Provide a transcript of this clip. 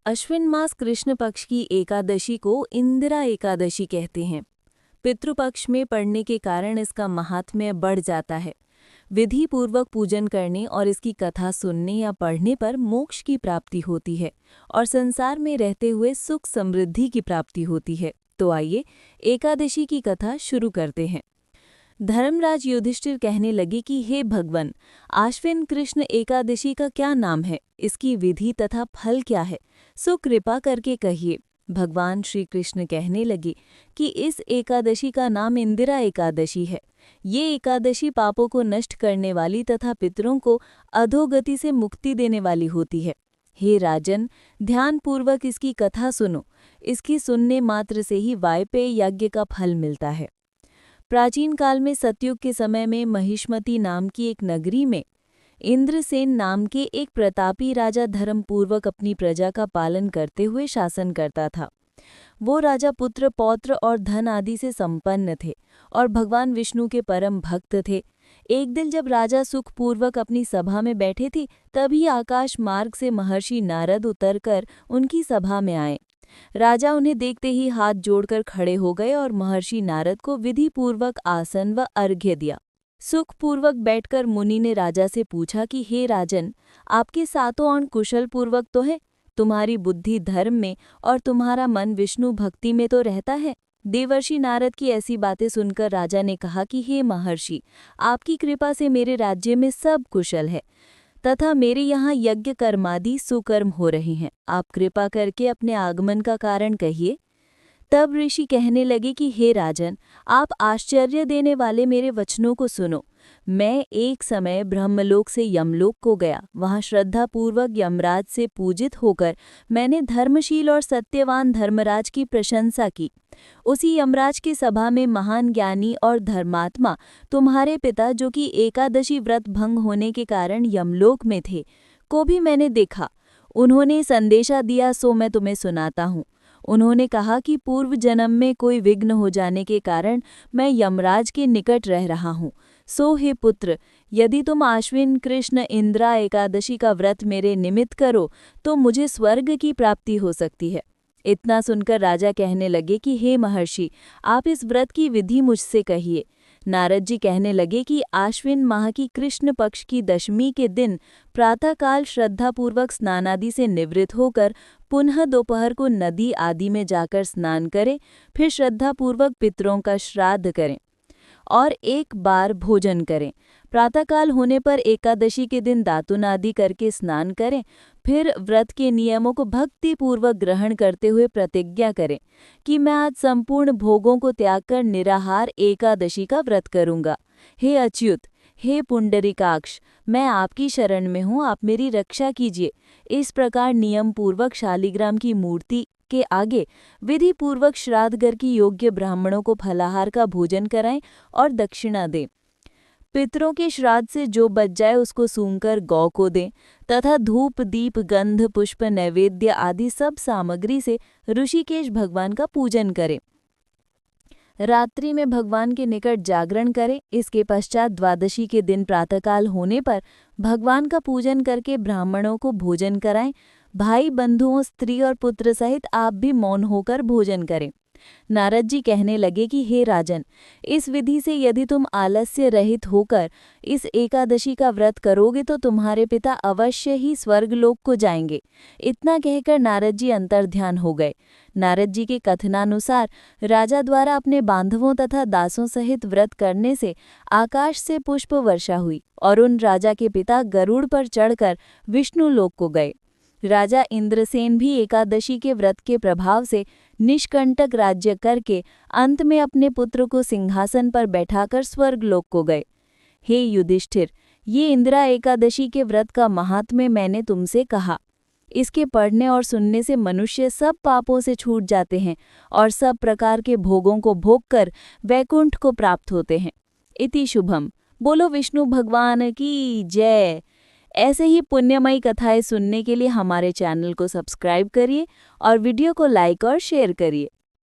अश्विन मास कृष्ण पक्ष की एकादशी को इंदिरा एकादशी कहते हैं। पितृपक्ष में पड़ने के कारण इसका महात्म्य बढ़ जाता है। विधि पूर्वक पूजन करने और इसकी कथा सुनने या पढ़ने पर मोक्ष की प्राप्ति होती है और संसार में रहते हुए सुख समृद्धि की प्राप्ति होती है। तो आइए एकादशी की कथा शुरू करते हैं। धर्मराज युधिष्ठिर कहने लगे कि हे भगवान, आश्विन कृष्ण एकादशी का क्या नाम है, इसकी विधि तथा फल क्या है, सो कृपा करके कहिए। भगवान श्री कृष्ण कहने लगे कि इस एकादशी का नाम इंदिरा एकादशी है। ये एकादशी पापों को नष्ट करने वाली तथा पितरों को अधोगति से मुक्ति देने वाली होती है। हे राजन, ध्यानपूर्वक इसकी कथा सुनो। इसकी सुनने मात्र से ही वायपेय यज्ञ का फल मिलता है। प्राचीन काल में सतयुग के समय में महिष्मती नाम की एक नगरी में इंद्रसेन नाम के एक प्रतापी राजा धर्मपूर्वक अपनी प्रजा का पालन करते हुए शासन करता था। वो राजा पुत्र पौत्र और धन आदि से संपन्न थे और भगवान विष्णु के परम भक्त थे। एक दिन जब राजा सुखपूर्वक अपनी सभा में बैठे थे, तभी आकाश मार्ग से महर्षि नारद उतरकर उनकी सभा में आए। राजा उन्हें देखते ही हाथ जोड़कर खड़े हो गए और महर्षि नारद को विधि पूर्वक आसन व अर्घ्य दिया। सुखपूर्वक बैठकर मुनि ने राजा से पूछा कि हे राजन, आपके सातों अंग कुशल पूर्वक तो है, तुम्हारी बुद्धि धर्म में और तुम्हारा मन विष्णु भक्ति में तो रहता है। देवर्षि नारद की ऐसी बातें सुनकर राजा ने कहा कि हे महर्षि, आपकी कृपा से मेरे राज्य में सब कुशल है तथा मेरे यहाँ यज्ञ कर्मादि सुकर्म हो रहे हैं। आप कृपा करके अपने आगमन का कारण कहिए। तब ऋषि कहने लगे कि हे राजन, आप आश्चर्य देने वाले मेरे वचनों को सुनो। मैं एक समय ब्रह्मलोक से यमलोक को गया। वहाँ श्रद्धापूर्वक यमराज से पूजित होकर मैंने धर्मशील और सत्यवान धर्मराज की प्रशंसा की। उसी यमराज की सभा में महान ज्ञानी और धर्मात्मा तुम्हारे पिता, जो कि एकादशी व्रत भंग होने के कारण यमलोक में थे, को भी मैंने देखा। उन्होंने संदेशा दिया, सो मैं तुम्हें सुनाता हूँ। उन्होंने कहा कि पूर्व जन्म में कोई विघ्न हो जाने के कारण मैं यमराज के निकट रह रहा हूँ। सो हे पुत्र, यदि तुम आश्विन कृष्ण इंदिरा एकादशी का व्रत मेरे निमित्त करो तो मुझे स्वर्ग की प्राप्ति हो सकती है। इतना सुनकर राजा कहने लगे कि हे महर्षि, आप इस व्रत की विधि मुझसे कहिए। नारद जी कहने लगे कि आश्विन माह की कृष्ण पक्ष की दशमी के दिन प्रातःकाल श्रद्धापूर्वक स्नानादि से निवृत्त होकर पुनः दोपहर को नदी आदि में जाकर स्नान करें, फिर श्रद्धापूर्वक पितरों का श्राद्ध करें और एक बार भोजन करें। प्रातःकाल होने पर एकादशी के दिन दातुन आदि करके स्नान करें, फिर व्रत के नियमों को भक्तिपूर्वक ग्रहण करते हुए प्रतिज्ञा करें कि मैं आज संपूर्ण भोगों को त्याग कर निराहार एकादशी का व्रत करूंगा। हे अच्युत, हे पुंडरीकाक्ष, मैं आपकी शरण में हूँ, आप मेरी रक्षा कीजिए। इस प्रकार नियम पूर्वक शालिग्राम की मूर्ति के आगे विधि पूर्वक श्राद्धगर की योग्य ब्राह्मणों को फलाहार का भोजन कराएं और दक्षिणा दें। पितरों के श्राद्ध से जो बच जाए उसको सूंघकर गौ को दें तथा धूप दीप गंध पुष्प नैवेद्य आदि सब सामग्री से ऋषिकेश भगवान का पूजन करें। रात्रि में भगवान के निकट जागरण करें। इसके पश्चात द्वादशी के दिन प्रातःकाल होने पर भगवान का पूजन करके ब्राह्मणों को भोजन कराएं। भाई बंधुओं स्त्री और पुत्र सहित आप भी मौन होकर भोजन करें। नारद जी कहने लगे कि हे राजन, इस विधि से यदि तुम आलस्य रहित होकर इस एकादशी का व्रत करोगे तो तुम्हारे पिता अवश्य ही स्वर्गलोक को जाएंगे। इतना कहकर नारद जी अंतर्ध्यान हो गए। नारद जी के कथनानुसार राजा द्वारा अपने बांधवों तथा दासों सहित व्रत करने से आकाश से पुष्प वर्षा हुई और उन राजा के पिता गरुड़ पर चढ़कर विष्णु लोक को गए। राजा इंद्रसेन भी एकादशी के व्रत के प्रभाव से निष्कंटक राज्य करके अंत में अपने पुत्र को सिंहासन पर बैठाकर स्वर्गलोक को गए। हे युधिष्ठिर, ये इंदिरा एकादशी के व्रत का महात्म्य मैंने तुमसे कहा। इसके पढ़ने और सुनने से मनुष्य सब पापों से छूट जाते हैं और सब प्रकार के भोगों को भोगकर वैकुंठ को प्राप्त होते हैं। इति शुभम। बोलो विष्णु भगवान की जय। ऐसे ही पुण्यमयी कथाएं सुनने के लिए हमारे चैनल को सब्सक्राइब करिए और वीडियो को लाइक और शेयर करिए।